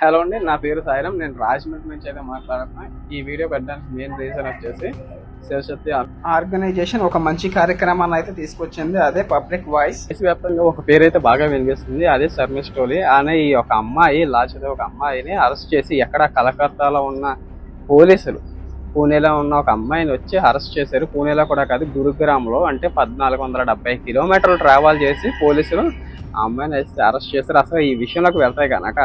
Hello అండి, నా పేరు సాయిరామ్. నేను రాజమండ్రి నుంచి అయితే మాట్లాడుతున్నాను. ఈ వీడియో పెట్టడానికి మెయిన్ రీజన్ వచ్చేసి శివశక్తి ఆర్గనైజేషన్ ఒక మంచి కార్యక్రమాన్ని అయితే తీసుకొచ్చింది. అదే పబ్లిక్ వాయిస్. దేశవ్యాప్తంగా ఒక పేరు అయితే బాగా వినిపిస్తుంది. అదే శర్మిష్ఠ ఓలీ అనే ఈ ఒక అమ్మాయి లాచద ఒక అమ్మాయిని అరెస్ట్ చేసి ఎక్కడ కలకత్తాలో ఉన్న పోలీసులు పూణేలో ఉన్న ఒక అమ్మాయిని వచ్చి అరెస్ట్ చేశారు. పూణేలో కూడా కాదు, గురుగ్రామ్లో. అంటే 1470 కిలోమీటర్లు ట్రావెల్ చేసి పోలీసులు ఆ అమ్మాయిని అరెస్ట్ చేశారు. అసలు ఈ విషయంలోకి వెళ్తాయి కనుక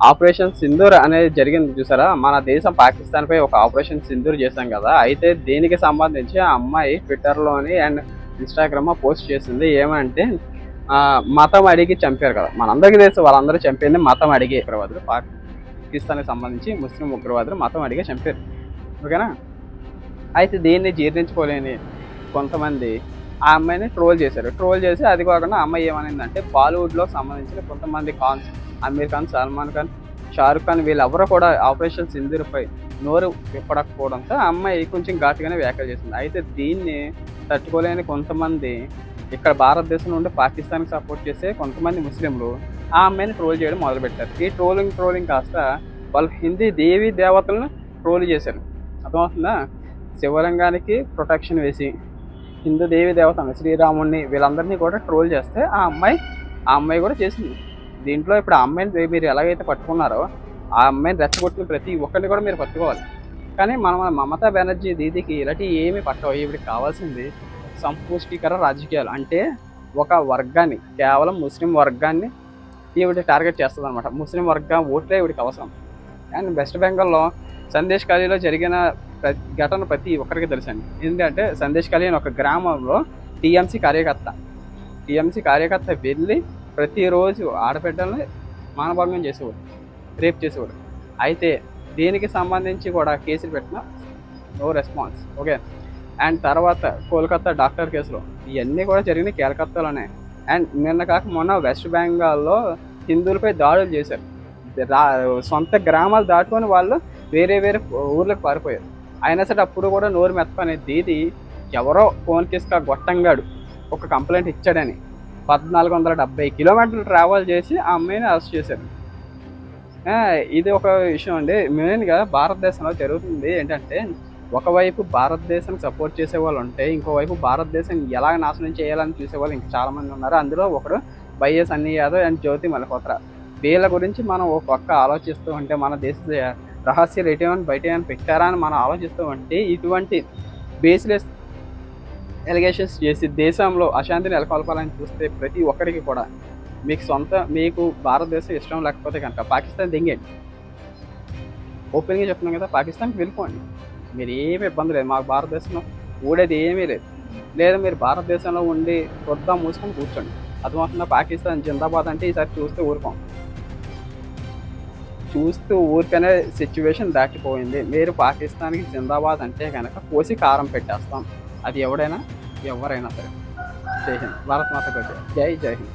ఆపరేషన్ సింధూర్ అనేది జరిగింది చూసారా. మన దేశం పాకిస్తాన్ పై ఒక ఆపరేషన్ సింధూర్ చేశాం కదా. అయితే దీనికి సంబంధించి ఆ అమ్మాయి ట్విట్టర్లోని అండ్ ఇన్స్టాగ్రామ్ పోస్ట్ చేసింది. ఏమంటే మతం అడిగి చంపారు కదా, మనందరికీ తెలుసు వాళ్ళందరూ చంపింది మతం అడిగి ఉగ్రవాదులు. పాకిస్తాన్కి సంబంధించి ముస్లిం ఉగ్రవాదులు మతం అడిగే చంపారు, ఓకేనా. అయితే దీన్ని జీర్ణించుకోలేని కొంతమంది ఆ అమ్మాయిని ట్రోల్ చేశారు. ట్రోల్ చేసి అది కాకుండా అమ్మాయి ఏమనిందంటే బాలీవుడ్లో సంబంధించిన కొంతమంది అమీర్ ఖాన్, సల్మాన్ ఖాన్, షారుఖ్ ఖాన్ వీళ్ళెవరూ కూడా ఆపరేషన్ సింధూర్పై నోరు విప్పడకపోవడంతో ఆ అమ్మాయి కొంచెం ఘాటుగానే వ్యాఖ్యలు చేసింది. అయితే దీన్ని తట్టుకోలేని కొంతమంది ఇక్కడ భారతదేశం నుండి పాకిస్తాన్కి సపోర్ట్ చేసే కొంతమంది ముస్లింలు ఆ అమ్మాయిని ట్రోల్ చేయడం మొదలుపెట్టారు. ఈ ట్రోలింగ్ కాస్త వాళ్ళు హిందీ దేవీ దేవతలను ట్రోల్ చేశారు. అర్థమవుతుందా? శివలింగానికి ప్రొటెక్షన్ వేసి హిందూ దేవి దేవతను శ్రీరాముడిని వీళ్ళందరినీ కూడా ట్రోల్ చేస్తే ఆ అమ్మాయి కూడా చేసింది. దీంట్లో ఇప్పుడు ఆ అమ్మాయిని మీరు ఎలాగైతే పట్టుకున్నారో ఆ అమ్మాయిని రెచ్చగొట్టిన ప్రతి ఒక్కరిని కూడా మీరు పట్టుకోవాలి. కానీ మమతా బెనర్జీ దీదీకి ఇలాంటివి ఏమీ పట్టవు. ఈవిడికి కావాల్సింది సంపుష్టీకర రాజకీయాలు. అంటే ఒక వర్గాన్ని, కేవలం ముస్లిం వర్గాన్ని ఈవిడ టార్గెట్ చేస్తుంది అనమాట. ముస్లిం వర్గం ఓట్లే ఈవిడికి అవసరం. అండ్ వెస్ట్ బెంగాల్లో సందేశ్ ఖాళీలో జరిగిన ఘటన ప్రతి ఒక్కరికి తెలుసండి. ఎందుకంటే సందేశ్ ఖాళీ అని ఒక గ్రామంలో టీఎంసీ కార్యకర్త వెళ్ళి ప్రతిరోజు ఆడబిడ్డల్ని మానభంగం చేసేవాడు, రేప్ చేసేవాడు. అయితే దీనికి సంబంధించి కూడా కేసులు పెట్టిన నో రెస్పాన్స్, ఓకే. అండ్ తర్వాత కోల్కతా డాక్టర్ కేసులో ఇవన్నీ కూడా జరిగినాయి కలకత్తాలోనే. అండ్ నిన్న కాక మొన్న వెస్ట్ బెంగాల్లో హిందువులపై దాడులు చేశారు. సొంత గ్రామాలు దాటుకొని వాళ్ళు వేరే ఊర్లకు పారిపోయారు. అయినా సరే అప్పుడు కూడా నోరు మెత్తపనే దీది ఎవరో ఫోన్ కేసుగా గొట్టంగాడు ఒక కంప్లైంట్ ఇచ్చాడని 1470 కిలోమీటర్లు ట్రావెల్ చేసి ఆ అమ్మాయిని అరెస్ట్ చేశారు. ఇది ఒక విషయం అండి. మెయిన్గా భారతదేశంలో జరుగుతుంది ఏంటంటే, ఒకవైపు భారతదేశం సపోర్ట్ చేసే వాళ్ళు ఉంటే ఇంకోవైపు భారతదేశం ఎలా నాశనం చేయాలని చూసేవాళ్ళు ఇంకా చాలామంది ఉన్నారు. అందులో ఒకడు వైఎస్ సన్నీ యాదవ్ అండ్ జ్యోతి మల్హోత్రా. వీళ్ళ గురించి మనం ఒక పక్క ఆలోచిస్తూ ఉంటే, మన దేశ రహస్యాలు ఎటువంటి బయట ఏమైనా పెట్టారా అని మనం ఆలోచిస్తూ ఉంటే, ఇటువంటి బేస్లెస్ ఎలిగేషన్స్ చేసి దేశంలో అశాంతిని నెలకొల్పాలని చూస్తే ప్రతి ఒక్కరికి కూడా మీకు భారతదేశం ఇష్టం లేకపోతే కనుక పాకిస్తాన్ దింగండి. ఓపెన్గా చెప్తున్నాం కదా, పాకిస్తాన్కి వెళ్ళిపోండి. మీరు ఏమి ఇబ్బంది లేదు, మాకు భారతదేశంలో ఊడేది ఏమీ లేదు. లేదా మీరు భారతదేశంలో ఉండి వద్దాం మూసుకొని కూర్చోండి. అర్థమవుతుందా? పాకిస్తాన్ జిందాబాద్ అంటే ఈసారి చూస్తూ ఊరికనే సిచ్యువేషన్ దాటిపోయింది. మీరు పాకిస్తాన్కి జిందాబాద్ అంటే కనుక కోసి కారం పెట్టేస్తాం. అది ఎవరైనా సరే. జై హింద్. భారత్ మాత జై హింద్.